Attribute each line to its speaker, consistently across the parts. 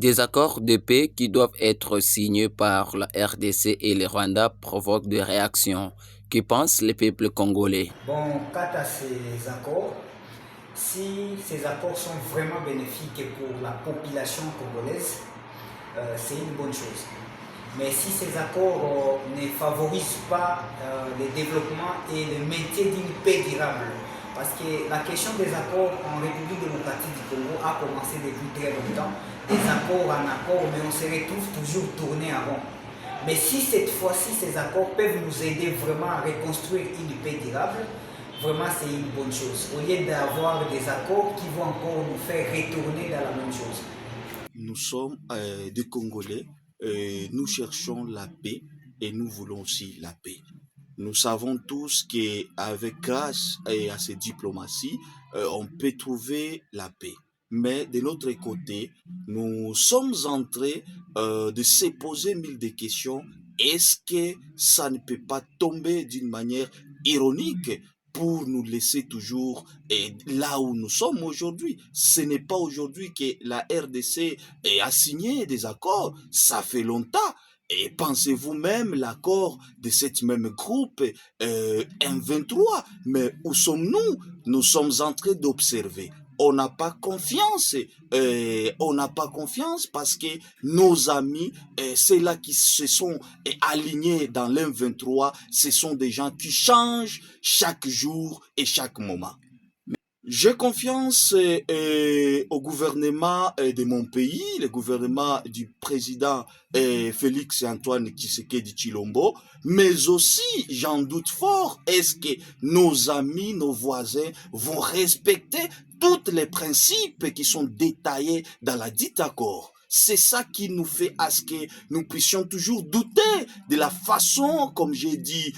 Speaker 1: Des accords de paix qui doivent être signés par la RDC et le Rwanda provoquent des réactions. Que pensent les peuples congolais?
Speaker 2: Bon, quant à ces accords, si ces accords sont vraiment bénéfiques pour la population congolaise, c'est une bonne chose. Mais si ces accords ne favorisent pas le développement et le maintien d'une paix durable, parce que la question des accords en République démocratique du Congo a commencé depuis très longtemps, des accords en accords, mais on se retrouve toujours tourné en rond. Mais si cette fois-ci ces accords peuvent nous aider vraiment à reconstruire une paix durable, vraiment c'est une bonne chose. Au lieu d'avoir des accords qui vont encore nous faire retourner dans la même chose.
Speaker 3: Nous sommes des Congolais, nous cherchons la paix et nous voulons aussi la paix. Nous savons tous qu'avec grâce à ces diplomaties, on peut trouver la paix. Mais de l'autre côté, nous sommes en train de se poser mille de questions. Est-ce que ça ne peut pas tomber d'une manière ironique pour nous laisser toujours là où nous sommes aujourd'hui? Ce n'est pas aujourd'hui que la RDC a signé des accords, ça fait longtemps. Et pensez-vous même l'accord de cette même groupe M23? Mais où sommes-nous? Nous sommes en train d'observer. On n'a pas confiance. On n'a pas confiance parce que nos amis, ceux-là qui se sont alignés dans l'M23, ce sont des gens qui changent chaque jour et chaque moment. J'ai confiance au gouvernement de mon pays, le gouvernement du président Félix Antoine Tshisekedi Tshilombo, mais aussi, j'en doute fort, est-ce que nos amis, nos voisins vont respecter tous les principes qui sont détaillés dans la dite accord? C'est ça qui nous fait à ce que nous puissions toujours douter de la façon, comme j'ai dit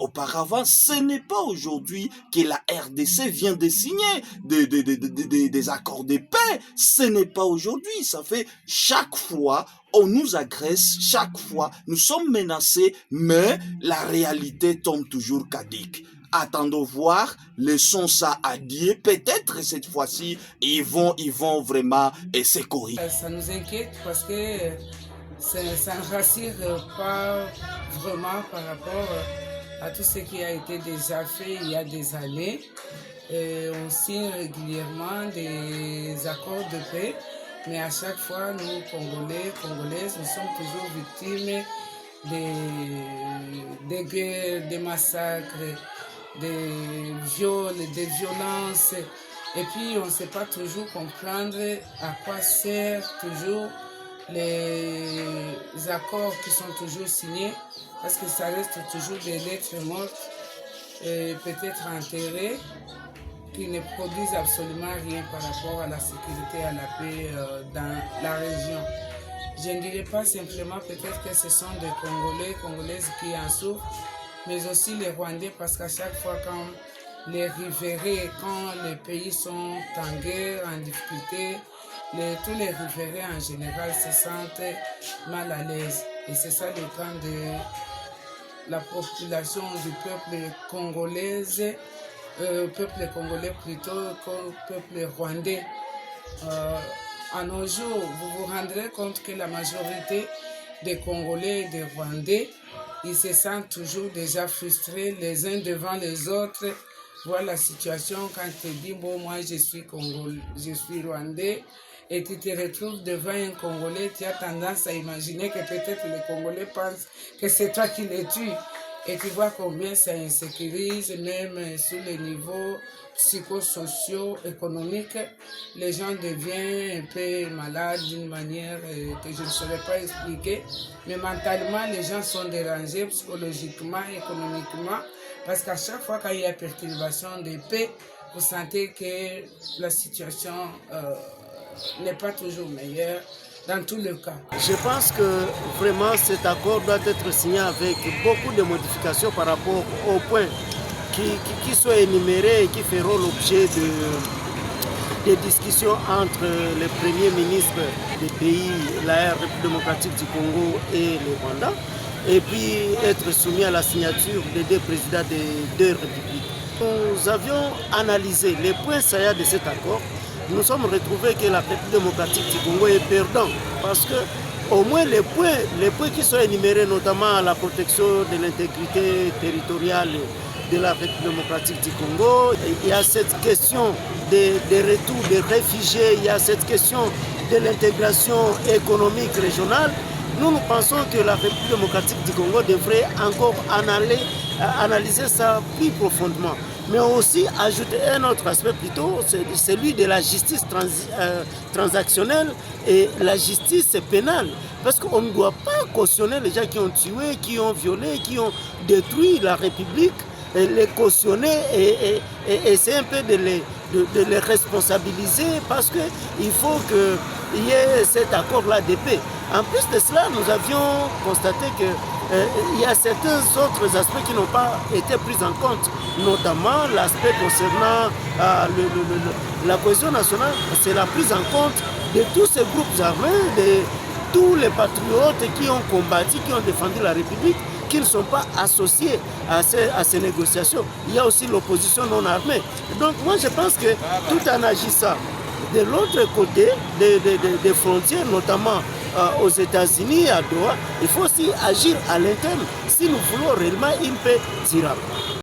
Speaker 3: auparavant, ce n'est pas aujourd'hui que la RDC vient de signer des accords de paix. Ce n'est pas aujourd'hui. Ça fait chaque fois, on nous agresse, chaque fois, nous sommes menacés, mais la réalité tombe toujours cadique. Attendons voir, laissons ça à Dieu. Peut-être cette fois-ci, ils vont vraiment se corriger.
Speaker 4: Ça nous inquiète parce que ça ne rassure pas vraiment par rapport à tout ce qui a été déjà fait il y a des années. On signe régulièrement des accords de paix, mais à chaque fois, nous, Congolais, Congolaises, nous sommes toujours victimes des guerres, des massacres, des viols, des violences. Et puis, on ne sait pas toujours comprendre à quoi servent toujours les accords qui sont toujours signés, parce que ça reste toujours des lettres mortes, peut-être enterrées, qui ne produisent absolument rien par rapport à la sécurité et à la paix dans la région. Je ne dirais pas simplement peut-être que ce sont des Congolais, Congolaises qui en souffrent, mais aussi les Rwandais, parce qu'à chaque fois quand les riverains, quand les pays sont en guerre, en difficulté, tous les riverains en général se sentent mal à l'aise. Et c'est ça le cas de la population du peuple congolais plutôt qu'au peuple rwandais. À nos jours, vous vous rendrez compte que la majorité des Congolais et des Rwandais, ils se sentent toujours déjà frustrés les uns devant les autres. Voilà la situation quand tu te dis, bon, moi je suis Congolais, je suis Rwandais, et tu te retrouves devant un Congolais, tu as tendance à imaginer que peut-être les Congolais pensent que c'est toi qui les tues. Et tu vois combien ça insécurise, même sur les niveaux psychosociaux, économiques. Les gens deviennent un peu malades d'une manière que je ne saurais pas expliquer. Mais mentalement, les gens sont dérangés psychologiquement, économiquement. Parce qu'à chaque fois qu'il y a perturbation de paix, vous sentez que la situation n'est pas toujours meilleure. Dans tous les cas.
Speaker 5: Je pense que vraiment cet accord doit être signé avec beaucoup de modifications par rapport aux points qui sont énumérés et qui feront l'objet de discussions entre les premiers ministres des pays, la République démocratique du Congo et le Rwanda, et puis être soumis à la signature des deux présidents des deux républiques. Nous avions analysé les points saillants de cet accord nous sommes retrouvés que la République démocratique du Congo est perdant parce que au moins les points qui sont énumérés, notamment la protection de l'intégrité territoriale de la République démocratique du Congo, il y a cette question des retours des réfugiés, il y a cette question de l'intégration économique régionale. Nous pensons que la République démocratique du Congo devrait encore analyser ça plus profondément. Mais aussi ajouter un autre aspect plutôt, c'est celui de la justice transactionnelle et la justice pénale. Parce qu'on ne doit pas cautionner les gens qui ont tué, qui ont violé, qui ont détruit la République, et les cautionner et essayer un peu de les responsabiliser parce qu'il faut qu'il y ait cet accord-là de paix. En plus de cela, nous avions constaté qu'il y a certains autres aspects qui n'ont pas été pris en compte, notamment l'aspect concernant la cohésion nationale, c'est la prise en compte de tous ces groupes armés, de tous les patriotes qui ont combattu, qui ont défendu la République, qui ne sont pas associés à ces négociations. Il y a aussi l'opposition non armée. Donc moi je pense que tout en agissant de l'autre côté des frontières, notamment aux États-Unis, à Doha, il faut aussi agir à l'interne si nous voulons réellement une paix durable.